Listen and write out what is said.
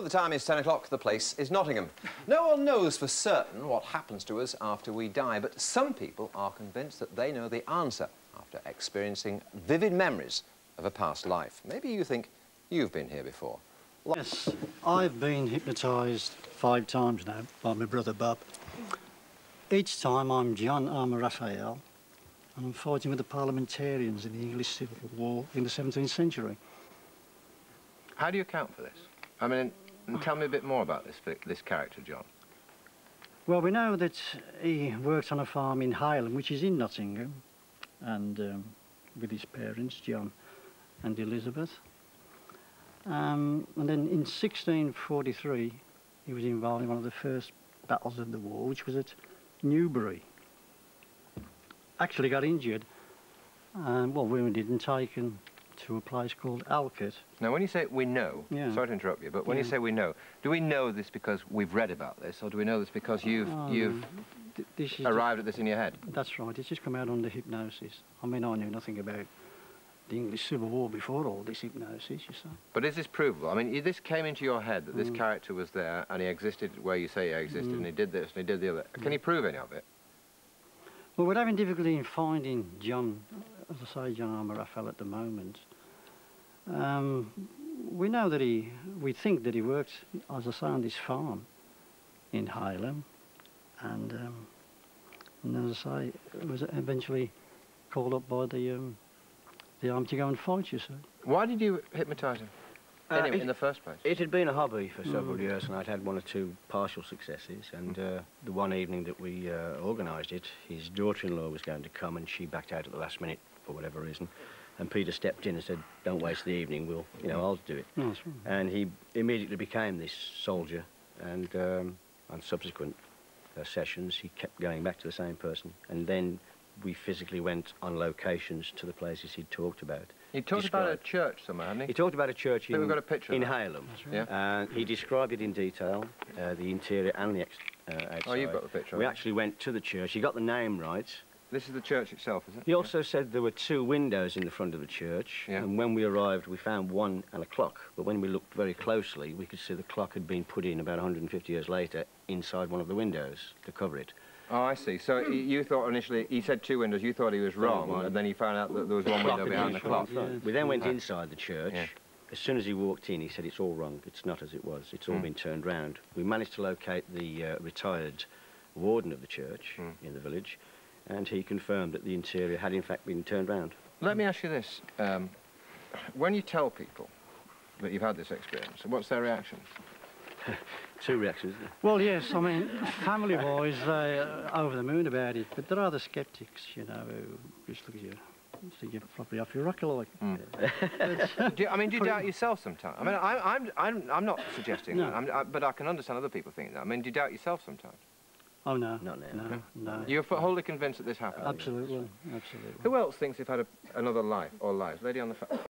the time is 10 o'clock. The place is Nottingham. No one knows for certain what happens to us after we die, but some people are convinced that they know the answer after experiencing vivid memories of a past life. Maybe you think you've been here before. Yes, I've been hypnotised 5 times now by my brother Bob. Each time I'm John, I'm a Raphael, and I'm fighting with the parliamentarians in the English Civil War in the 17th century. How do you account for this? I mean, tell me a bit more about this character, John. Well, we know that he worked on a farm in Hulme, which is in Nottingham, and with his parents, John and Elizabeth. And then in 1643, he was involved in one of the first battles of the war, which was at Newbury. Actually got injured, and well, wounded and taken to a place called Alcott. Now, when you say we know, Yeah. sorry to interrupt you, but when you say we know, do we know this because we've read about this, or do we know this because you've arrived at this in your head? That's right, it's just come out under hypnosis. I mean, I knew nothing about the English Civil War before all this hypnosis, you see. But is this provable? I mean, this came into your head that this character was there and he existed where you say he existed and he did this and he did the other. Can you prove any of it? Well, we're having difficulty in finding John, as I say, John I'm a Raphael at the moment. We know that we think that he worked, as I say, on this farm in Highland, and as I say, it was eventually called up by the army to go and fight, you see. Why did you hypnotise him in the first place? It had been a hobby for several years, and I'd had 1 or 2 partial successes, and the one evening that we organised it, his daughter-in-law was going to come, and she backed out at the last minute for whatever reason, and Peter stepped in and said, "Don't waste the evening, I'll do it." Oh, that's right. And he immediately became this soldier, and on subsequent sessions he kept going back to the same person, and then we physically went on locations to the places he'd talked about. He talked about a church somewhere, hadn't he? He talked about a church in, we've got a picture in of that. Halem. Yeah. And he described it in detail, the interior and the outside. Oh, you've got the picture. We actually went to the church. He got the name right. This is the church itself, is it? He also said there were 2 windows in the front of the church, and when we arrived we found 1 and a clock, but when we looked very closely we could see the clock had been put in about 150 years later inside one of the windows to cover it. Oh, I see. So you thought initially, he said 2 windows, you thought he was wrong, and then he found out that there was 1 window behind the clock. Yeah. We then went inside the church. Yeah. As soon as he walked in, he said, "It's all wrong, it's not as it was, it's all been turned round." We managed to locate the retired warden of the church in the village, and he confirmed that the interior had in fact been turned round. Let me ask you this. When you tell people that you've had this experience, what's their reaction? 2 reactions. Well, yes, I mean, family-wise, they're over the moon about it, but there are the sceptics, who just look at you, so you're probably off your rocker, like. Do you doubt yourself sometimes? I mean, I'm not suggesting that, but I can understand other people thinking that. I mean, do you doubt yourself sometimes? Oh, no. Not now. No. You're wholly convinced that this happened? Absolutely, absolutely. Who else thinks they've had another life or lives? Lady on the